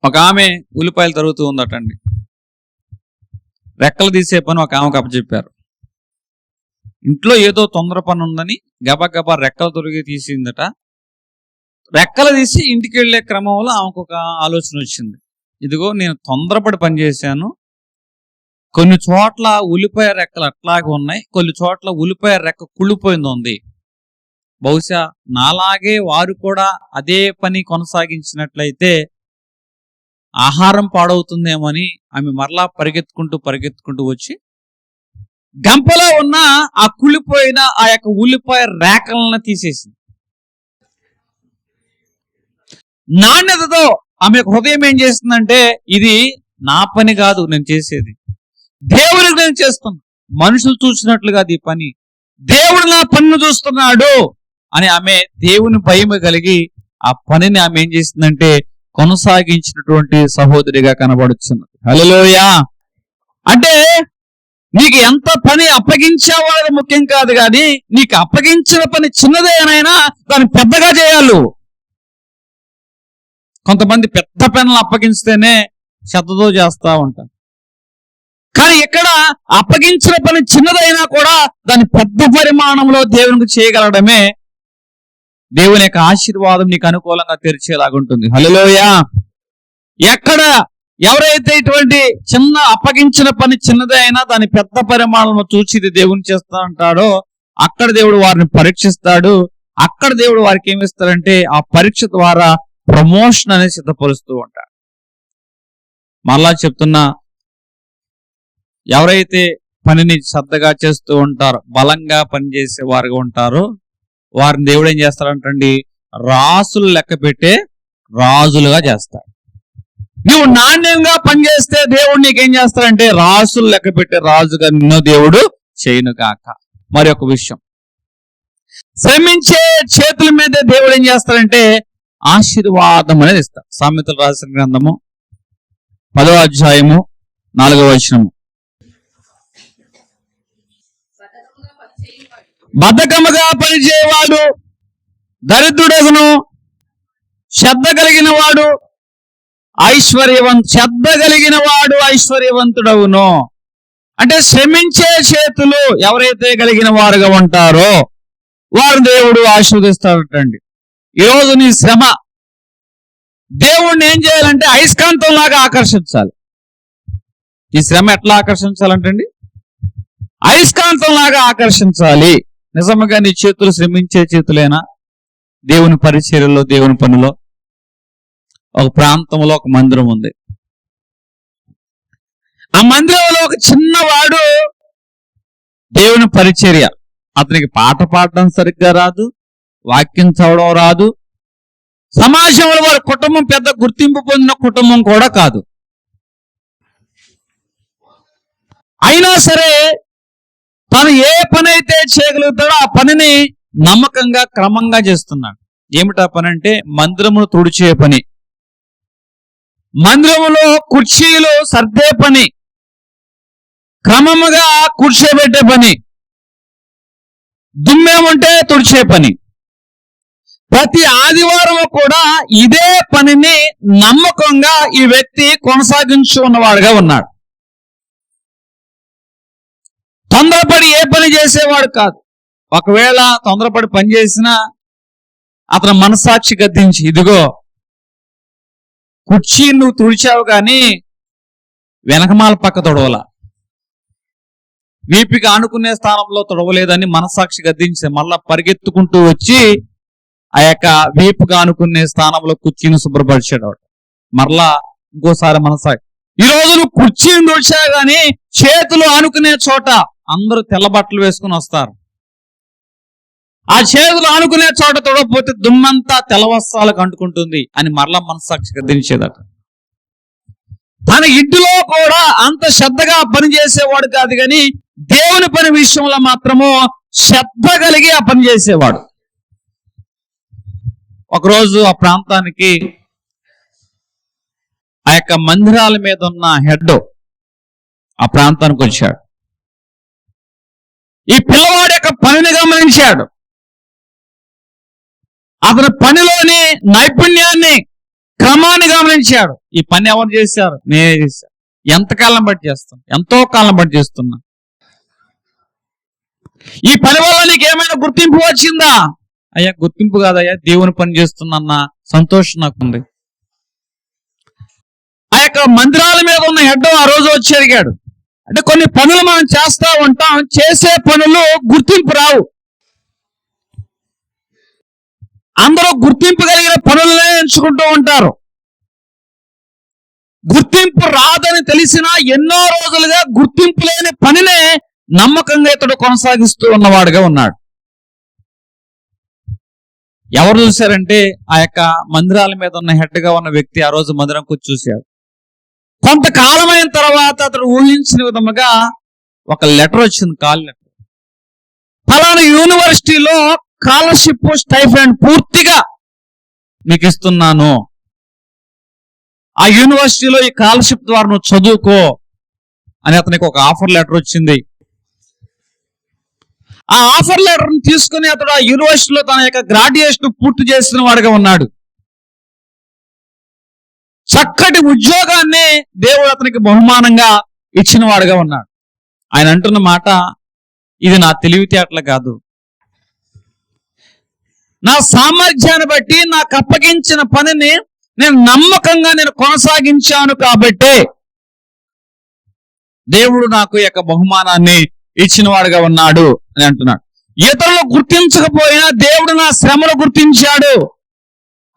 Speaker 1: ఒక ఆమె ఉల్లిపాయలు తరుగుతూ ఉందటండి. రెక్కలు తీసే పని ఒక ఆమెకు అప్పచెప్పారు. ఇంట్లో ఏదో తొందర పని ఉందని గబగబా రెక్కలు తొరిగి తీసిందట. రెక్కలు తీసి ఇంటికి వెళ్లే క్రమంలో ఆమెకు ఒక ఆలోచన వచ్చింది. ఇదిగో నేను తొందరపడి పనిచేశాను, కొన్ని చోట్ల ఉల్లిపాయ రెక్కలు అట్లాగే ఉన్నాయి, కొన్ని చోట్ల ఉల్లిపాయ రెక్క కుళ్ళిపోయింది ఉంది. బహుశా నాలాగే వారు కూడా అదే పని కొనసాగించినట్లయితే ఆహారం పాడవుతుందేమని ఆమె మరలా పరిగెత్తుకుంటూ వచ్చి గంపలో ఉన్న ఆ కుళ్ళిపోయిన ఆ యొక్క ఉల్లిపాయ రేకలను తీసేసింది. నాణ్యతతో ఆమె హృదయం ఏం చేస్తుందంటే, ఇది నా పని కాదు నేను చేసేది, దేవుడికి నేను చేస్తున్నా, మనుషులు చూసినట్లుగా ఈ పని, దేవుడు నా పనిని చూస్తున్నాడు అని ఆమె దేవుని భయం కలిగి ఆ పనిని ఆమె ఏం చేసిందంటే కొనసాగించినటువంటి సహోదరిగా కనబడుచున్నది. హల్లెలూయా. అంటే నీకు ఎంత పని అప్పగించావో అనేది ముఖ్యం కాదు, కానీ నీకు అప్పగించిన పని చిన్నదేనైనా దాన్ని పెద్దగా చేయాలి. కొంతమంది పెద్ద పనులు అప్పగిస్తేనే శ్రద్ధతో చేస్తూ ఉంటారు, కానీ ఇక్కడ అప్పగించిన పని చిన్నదైనా కూడా దాన్ని పెద్ద పరిమాణంలో దేవునికి చేయగలగడమే దేవుని యొక్క ఆశీర్వాదం నీకు అనుకూలంగా తెరిచేలాగుంటుంది. హల్లెలూయా. ఎక్కడ ఎవరైతే ఇటువంటి చిన్న అప్పగించిన పని చిన్నదే అయినా దాని పెద్ద పరిమాణంలో చూసి ఇది దేవుని చేస్తా అంటాడో అక్కడ దేవుడు వారిని పరీక్షిస్తాడు. అక్కడ దేవుడు వారికి ఏమిస్తాడంటే ఆ పరీక్ష ద్వారా ప్రమోషన్ అనేది సిద్ధపరుస్తూ ఉంటాడు. మళ్ళా చెప్తున్నా, ఎవరైతే పనిని శ్రద్ధగా చేస్తూ ఉంటారో, బలంగా పనిచేసే వారుగా ఉంటారో వారిని దేవుడు ఏం చేస్తాడంటండి, రాసులు లెక్క పెట్టే రాజులుగా చేస్తాడు. నువ్వు నాణ్యంగా పనిచేస్తే దేవుడు నీకేం చేస్తాడంటే రాసులు లెక్క పెట్టే రాజుగా నిన్ను దేవుడు చేయను కాక. మరి ఒక విషయం, శ్రమించే చేతుల మీద దేవుడు ఏం చేస్తాడంటే ఆశీర్వాదం అనేది ఇస్తాడు. సామెతలు రాసిన గ్రంథము 10వ అధ్యాయము 4వ వచనము. బద్ధకముగా పనిచేయవాడు దరిద్రుడగును, శ్రద్ధ కలిగిన వాడు ఐశ్వర్యవంతుడవును. అంటే శ్రమించే చేతులు ఎవరైతే కలిగిన వారుగా ఉంటారో వారు దేవుడు ఆశీర్వదిస్తాడటండి. ఈరోజు నీ శ్రమ దేవుణ్ణి ఏం చేయాలంటే అయస్కాంతం లాగా ఆకర్షించాలి. ఈ శ్రమ ఎట్లా ఆకర్షించాలంటండి, అయస్కాంతం లాగా ఆకర్షించాలి. నిజంగా నీ చేతులు శ్రమించే చేతులేనా? దేవుని పరిచర్యలో, దేవుని పనిలో ఒక ప్రాంతంలో ఒక మందిరం ఉంది. ఆ మందిరంలో ఒక చిన్నవాడు దేవుని పరిచర్య, అతనికి పాట పాడడం సరిగ్గా రాదు, వాక్యం చదవడం రాదు, సమాజంలో వారి కుటుంబం పెద్ద గుర్తింపు పొందిన కుటుంబం కూడా కాదు. అయినా సరే తను ఏ పని అయితే చేయగలుగుతాడో ఆ పనిని నమ్మకంగా క్రమంగా చేస్తున్నాడు. ఏమిటా పని అంటే మందిరమును తుడిచే పని, మందిరములో కుర్చీలు సర్దే పని, క్రమముగా కూర్చోబెట్టే పని, దుమ్మేముంటే తుడిచే పని. ప్రతి ఆదివారం కూడా ఇదే పనిని నమ్మకంగా ఈ వ్యక్తి కొనసాగించు ఉన్నవాడుగా ఉన్నాడు. తొందరపడి ఏ పని చేసేవాడు కాదు. ఒకవేళ తొందరపడి పని చేసినా అతను మనస్సాక్షి గద్దించి, ఇదిగో కుర్చీ నువ్వు తుడిచావు కానీ వెనకమాల పక్క తొడవల, వీపికి ఆనుకునే స్థానంలో తొడవలేదని మనస్సాక్షి గద్దించి మళ్ళా పరిగెత్తుకుంటూ వచ్చి ఆ యొక్క వీపుగా ఆనుకునే స్థానంలో కుర్చీని శుభ్రపరిచాడు. మరలా ఇంకోసారి మనస్సాక్షి, ఈరోజు నువ్వు కుర్చీని తుడిచావు కానీ చేతులు ఆనుకునే చోట అందరూ తెల్ల బట్టలు వేసుకుని వస్తారు, ఆ చేతులు ఆనుకునే చోట తొడకపోతే దుమ్మంతా తెల్ల వస్త్రాలకు అంటుకుంటుంది అని మరలా మనస్సాక్షి గద్దించేదట. తన ఇంటిలో కూడా అంత శ్రద్ధగా పనిచేసేవాడు కాదు, కానీ దేవుని పని విషయంలో మాత్రము శ్రద్ధ కలిగి ఆ పని చేసేవాడు. ఒకరోజు ఆ ప్రాంతానికి ఆ యొక్క మందిరాల మీద ఉన్న హెడ్ ఆ ప్రాంతానికి వచ్చాడు. ఈ పిల్లవాడి యొక్క పనిని గమనించాడు. అతని పనిలోని నైపుణ్యాన్ని, క్రమాన్ని గమనించాడు. ఈ పని ఎవరు చేశారు? నేనే చేశాను. ఎంతకాలం బట్టి చేస్తాను? ఎంతో కాలం బట్టి చేస్తున్నా. ఈ పని వల్ల నీకు ఏమైనా గుర్తింపు వచ్చిందా? అయ్యా గుర్తింపు కాదయ్యా, దేవుని పని చేస్తున్నా సంతోషం నాకుంది. ఆ యొక్క మందిరాల మీద ఉన్న హెడ్ ఆ రోజు వచ్చి అడిగాడు. అంటే కొన్ని పనులు మనం చేస్తూ ఉంటాం, చేసే పనులు గుర్తింపు రావు. అందరూ గుర్తింపు కలిగిన పనులనే ఎంచుకుంటూ ఉంటారు. గుర్తింపు రాదని తెలిసినా ఎన్నో రోజులుగా గుర్తింపు లేని పనినే నమ్మకంగా ఇతడు కొనసాగిస్తూ ఉన్నవాడుగా ఉన్నాడు. ఎవరు చూశారంటే ఆ యొక్క మందిరాల మీద ఉన్న హెడ్గా ఉన్న వ్యక్తి ఆ రోజు మందిరం కూర్చు చూశాడు. కొంతకాలమైన తర్వాత అతడు ఊహించిన విధముగా ఒక లెటర్ వచ్చింది, కాల్ లెటర్. ఫలానా యూనివర్సిటీలో స్కాలర్షిప్ స్టైఫండ్ పూర్తిగా మీకు ఇస్తున్నాను, ఆ యూనివర్సిటీలో ఈ స్కాలర్షిప్ ద్వారా నువ్వు చదువుకో అని అతనికి ఒక ఆఫర్ లెటర్ వచ్చింది. ఆ ఆఫర్ లెటర్ తీసుకుని అతడు ఆ యూనివర్సిటీలో తన యొక్క గ్రాడ్యుయేషన్ పూర్తి చేసిన వాడిగా ఉన్నాడు. చక్కటి ఉద్యోగాన్ని దేవుడు అతనికి బహుమానంగా ఇచ్చిన వాడుగా ఉన్నాడు. ఆయన అంటున్న మాట, ఇది నా తెలివితేటలు కాదు, నా సామర్థ్యాన్ని బట్టి నాకు అప్పగించిన పనిని నేను నమ్మకంగా కొనసాగించాను కాబట్టే దేవుడు నాకు యొక్క బహుమానాన్ని ఇచ్చిన వాడుగా ఉన్నాడు అని అంటున్నాడు. ఇతరులు గుర్తించకపోయినా దేవుడు నా శ్రమను గుర్తించాడు,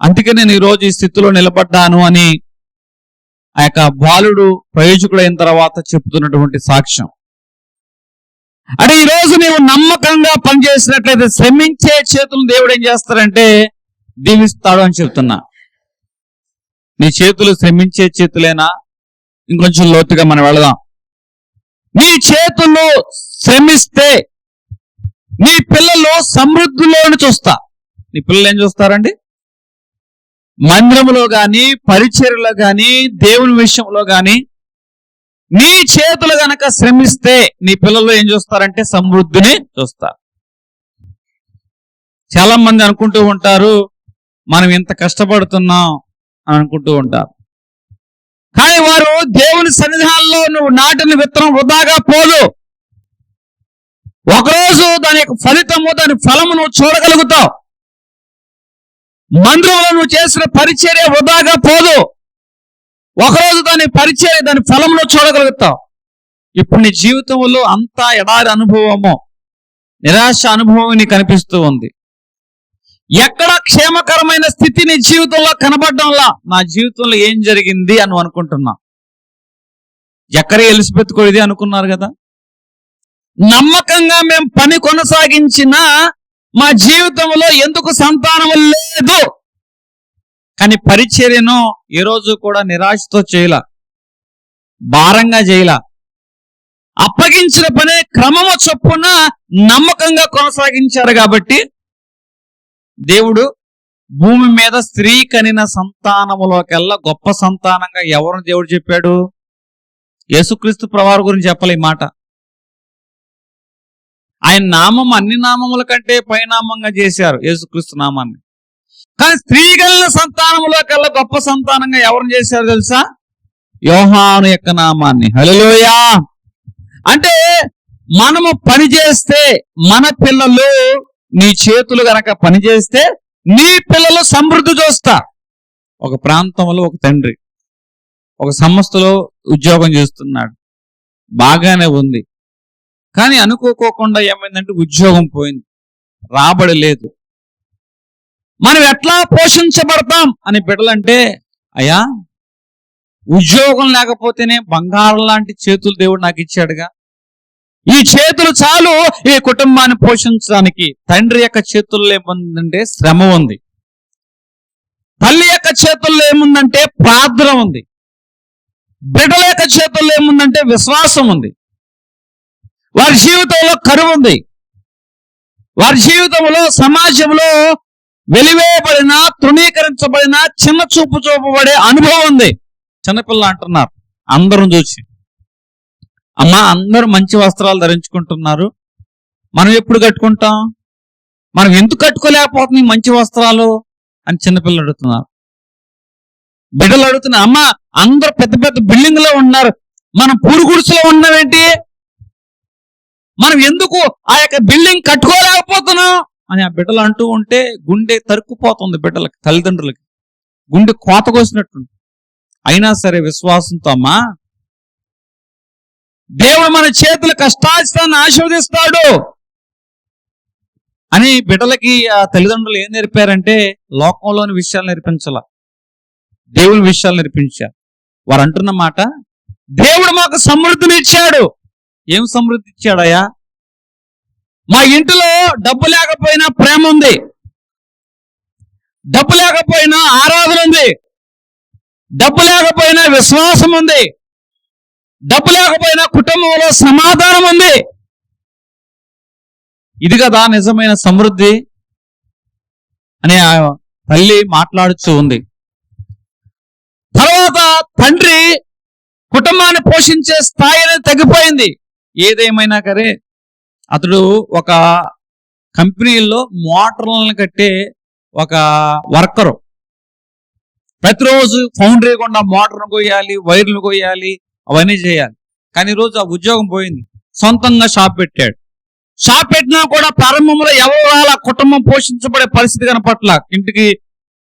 Speaker 1: అందుకే నేను ఈరోజు ఈ స్థితిలో నిలబడ్డాను అని ఆ యొక్క బాలుడు ప్రయోజకుడైన తర్వాత చెప్తున్నటువంటి సాక్ష్యం. అంటే ఈరోజు నీవు నమ్మకంగా పనిచేసినట్లయితే శ్రమించే చేతులు దేవుడు ఏం చేస్తారంటే దీవిస్తాడు అని చెప్తున్నా. నీ చేతులు శ్రమించే చేతులేనా? ఇంకొంచెం లోతుగా మనం వెళదాం. నీ చేతులు శ్రమిస్తే నీ పిల్లలు సమృద్ధిలోని చూస్తా. నీ పిల్లలు ఏం చూస్తారండి? మందిరంలో గాని, పరిచర్యలో గాని, దేవుని విషయంలో గాని నీ చేతులు గనక శ్రమిస్తే నీ పిల్లలు ఏం చూస్తారంటే సమృద్ధిని చూస్తారు. చాలా మంది అనుకుంటూ ఉంటారు, మనం ఇంత కష్టపడుతున్నాం అని అనుకుంటూ ఉంటారు. కానీ వారు దేవుని సన్నిధానంలో నువ్వు నాటిన విత్తనం వృధాగా పోదు. ఒకరోజు దాని యొక్క ఫలితము, దాని ఫలము నువ్వు చూడగలుగుతావు. మందిరంలో నువ్వు చేసిన పరిచర్య వృధాగా పోదు. ఒకరోజు దాని పరిచర్య, దాని ఫలంలో చూడగలుగుతావు. ఇప్పుడు నీ జీవితంలో అంతా ఎడారి అనుభవమో, నిరాశ అనుభవం నీకు కనిపిస్తూ ఉంది. ఎక్కడ క్షేమకరమైన స్థితి నీ జీవితంలో కనబడడంలా నా జీవితంలో ఏం జరిగింది అని అనుకుంటున్నా. ఎక్కడ ఎలిజబెత్ కొడిది అనుకున్నారు కదా. నమ్మకంగా మేము పని కొనసాగించినా మా జీవితంలో ఎందుకు సంతానం లేదు? కానీ పరిచర్యను ఈ రోజు కూడా నిరాశతో చేయలా, భారంగా చేయలా. అప్పగించిన పని క్రమము చొప్పున నమ్మకంగా కొనసాగించారు కాబట్టి దేవుడు భూమి మీద స్త్రీ కనిన సంతానములోకెల్లా గొప్ప సంతానంగా ఎవరిని దేవుడు చెప్పాడు? యేసుక్రీస్తు ప్రభువారి గురించి చెప్పలే ఈ మాట. ఆయన నామం అన్ని నామముల కంటే పైనామంగా చేశారు యేసుక్రీస్తు నామాన్ని. కానీ స్త్రీ కలిగిన సంతానములోకెల్లా గొప్ప సంతానంగా ఎవరిని చేశారు తెలుసా? యోహాను యొక్క నామాన్ని. హల్లెలూయా. అంటే మనము పని చేస్తే మన పిల్లలు, నీ చేతులు గనక పని చేస్తే నీ పిల్లలు సమృద్ధి చూస్తారు. ఒక ప్రాంతంలో ఒక తండ్రి ఒక సంస్థలో ఉద్యోగం చేస్తున్నాడు, బాగానే ఉంది. కానీ అనుకోకుండా ఏమైందంటే ఉద్యోగం పోయింది, రాబడి లేదు. మనం ఎట్లా పోషించబడతాం అని బిడ్డలంటే, అయ్యా ఉద్యోగం లేకపోతేనే బంగారం లాంటి చేతులు దేవుడు నాకు ఇచ్చాడుగా, ఈ చేతులు చాలు ఈ కుటుంబాన్ని పోషించడానికి. తండ్రి యొక్క చేతుల్లో ఏముందంటే శ్రమ ఉంది, తల్లి యొక్క చేతుల్లో ఏముందంటే ప్రార్థన ఉంది, బిడ్డల యొక్క చేతుల్లో ఏముందంటే విశ్వాసం ఉంది. వారి జీవితంలో కరువు ఉంది, వారి జీవితంలో సమాజంలో వెలివేయబడిన, తృణీకరించబడిన, చిన్న చూపు చూపబడే అనుభవం ఉంది. చిన్నపిల్ల అంటున్నారు అందరం చూసి, అమ్మా అందరూ మంచి వస్త్రాలు ధరించుకుంటున్నారు, మనం ఎప్పుడు కట్టుకుంటాం? మనం ఎందుకు కట్టుకోలేకపోతున్నాం మంచి వస్త్రాలు అని చిన్నపిల్లలు అడుగుతున్నారు. బిడ్డలు అడుగుతున్నారు, అమ్మా అందరూ పెద్ద పెద్ద బిల్డింగ్ లో ఉన్నారు, మనం పూరుగుడిసెలో ఉన్నామేంటి? మనం ఎందుకు ఆ యొక్క బిల్డింగ్ కట్టుకోలేకపోతున్నాం అని ఆ బిడ్డలు అంటూ ఉంటే గుండె తరుక్కుపోతుంది. బిడ్డలకి, తల్లిదండ్రులకి గుండె కోత కోసినట్టుంది. అయినా సరే విశ్వాసంతో, అమ్మా దేవుడు మన చేతుల కష్టాచితాన్ని ఆశీర్వదిస్తాడు అని బిడ్డలకి ఆ తల్లిదండ్రులు ఏం నేర్పారంటే లోకంలోని విషయాలు నేర్పించాల, దేవుని విషయాలు నేర్పించారు. వారు అంటున్న మాట, దేవుడు మాకు సమృద్ధిని ఇచ్చాడు. ఏం సమృద్ధి ఇచ్చాడయ్యా? మా ఇంటిలో డబ్బు లేకపోయినా ప్రేమ ఉంది, డబ్బు లేకపోయినా ఆరాధన ఉంది, డబ్బు లేకపోయినా విశ్వాసం ఉంది, డబ్బు లేకపోయినా కుటుంబంలో సమాధానం ఉంది. ఇది కదా నిజమైన సమృద్ధి అని ఆ తల్లి మాట్లాడుతూ ఉంది. తర్వాత తండ్రి కుటుంబాన్ని పోషించే స్థాయి అనేది తగ్గిపోయింది. ఏదేమైనా సరే అతడు ఒక కంపెనీలో మోటార్లను కట్టే ఒక వర్కరు. ప్రతిరోజు ఫౌండరీ గుండా మోటార్ను కొయ్యాలి, వైర్లు కొయ్యాలి, అవన్నీ చేయాలి. కానీ ఈరోజు ఆ ఉద్యోగం పోయింది. సొంతంగా షాప్ పెట్టాడు. షాప్ పెట్టినా కూడా ప్రారంభంలో ఎవరు అలా కుటుంబం పోషించబడే పరిస్థితి కనపట్ల. ఇంటికి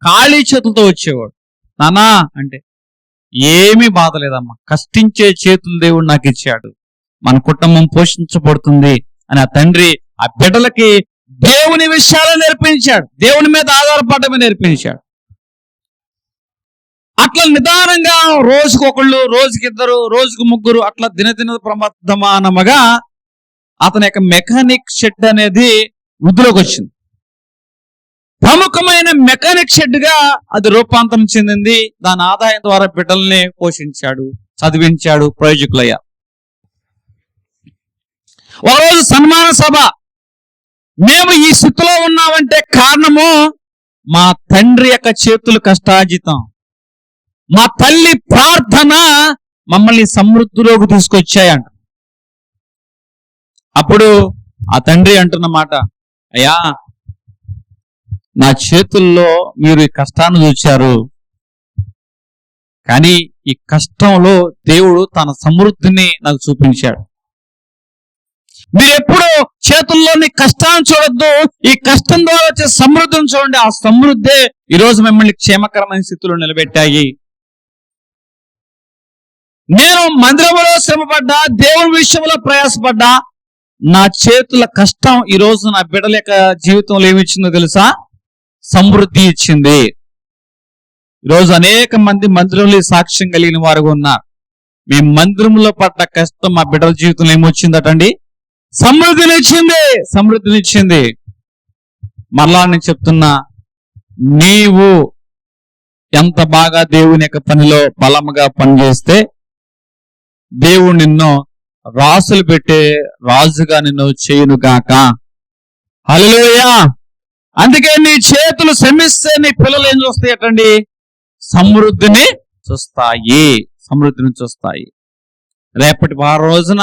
Speaker 1: ఖాళీ చేతులతో వచ్చేవాడు. నానా అంటే ఏమీ బాధ లేదమ్మా, కష్టించే చేతులు దేవుడు నాకు ఇచ్చాడు, మన కుటుంబం పోషించబడుతుంది అని ఆ తండ్రి ఆ బిడ్డలకి దేవుని విషయాలు నేర్పించాడు. దేవుని మీద ఆధారపడమే నేర్పించాడు. అట్లా నిదానంగా రోజుకొకళ్ళు, రోజుకిద్దరు, రోజుకు ముగ్గురు, అట్లా దినదిన ప్రవర్ధమానముగా అతని యొక్క మెకానిక్ షెడ్ అనేది వృద్ధిలోకి వచ్చింది. ప్రముఖమైన మెకానిక్ షెడ్ గా అది రూపాంతరం చెందింది. దాని ఆదాయం ద్వారా బిడ్డల్ని పోషించాడు, చదివించాడు, ప్రయోజకులయ్యారు. ఒకరోజు సన్మాన సభ. మేము ఈ స్థితిలో ఉన్నామంటే కారణము మా తండ్రి యొక్క చేతులు కష్టార్జితం, మా తల్లి ప్రార్థన మమ్మల్ని సమృద్ధిలోకి తీసుకొచ్చాయంట. అప్పుడు ఆ తండ్రి అంటున్న మాట, అయ్యా నా చేతుల్లో మీరు ఈ కష్టాన్ని చూచారు, కానీ ఈ కష్టంలో దేవుడు తన సమృద్ధిని నాకు చూపించాడు. మీరు ఎప్పుడు చేతుల్లోని కష్టాన్ని చూడొద్దు, ఈ కష్టం ద్వారా వచ్చే సమృద్ధిని చూడండి. ఆ సమృద్ధే ఈరోజు మిమ్మల్ని క్షేమకరమైన స్థితిలో నిలబెట్టాయి. నేను మందిరంలో శ్రమపడ్డా, దేవుని విషయంలో ప్రయాసపడ్డా, నా చేతుల కష్టం ఈరోజు నా బిడ్డల యొక్క జీవితంలో ఏమిచ్చిందో తెలుసా? సమృద్ధి ఇచ్చింది. ఈరోజు అనేక మంది మందిరంలో సాక్ష్యం కలిగిన వారుగా ఉన్నారు. మీ మందిరంలో పడ్డ కష్టం మా బిడ్డల జీవితంలో ఏమొచ్చిందటండి? సమృద్ధినిచ్చింది, సమృద్ధినిచ్చింది. మరలా నేను చెప్తున్నా, నీవు ఎంత బాగా దేవుని యొక్క పనిలో బలముగా పనిచేస్తే దేవుడు నిన్ను రాసులు పెట్టే రాజుగా నిన్ను చేయునుగాక. హల్లెలూయా. అందుకే నీ చేతులు శ్రమిస్తే నీ పిల్లలు ఏం చూస్తాయి అటండి? సమృద్ధిని చూస్తాయి, సమృద్ధిని చూస్తాయి. రేపటి రోజున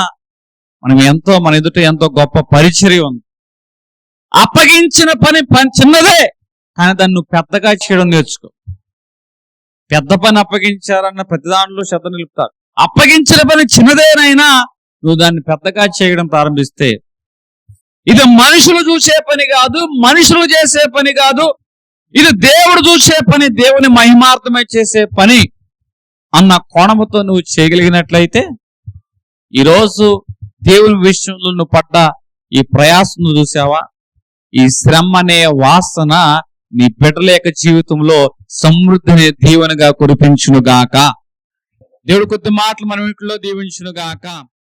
Speaker 1: మనం మన ఎదుట ఎంతో గొప్ప పరిచర్య ఉంది. అప్పగించిన పని చిన్నదే, కానీ దాన్ని నువ్వు పెద్దగా చేయడం నేర్చుకో. పెద్ద పని అప్పగించారన్న ప్రతి దాంట్లో శ్రద్ధ నిలుపుతారు. అప్పగించిన పని చిన్నదేనైనా నువ్వు దాన్ని పెద్దగా చేయడం ప్రారంభిస్తే, ఇది మనుషులు చూసే పని కాదు, మనుషులు చేసే పని కాదు, ఇది దేవుడు చూసే పని, దేవుని మహిమార్థమై చేసే పని అన్న కోణముతో నువ్వు చేయగలిగినట్లయితే, ఈరోజు దేవుని విషయంలో నువ్వు పడ్డ ఈ ప్రయాసం చూసావా? ఈ శ్రమ అనే వాసన నీ బిడ్డల యొక్క జీవితంలో సమృద్ధిని దీవెనగా కురిపించునుగాక. దేవుడు కొద్ది మాటలు మన ఇంట్లో దీవించునుగాక.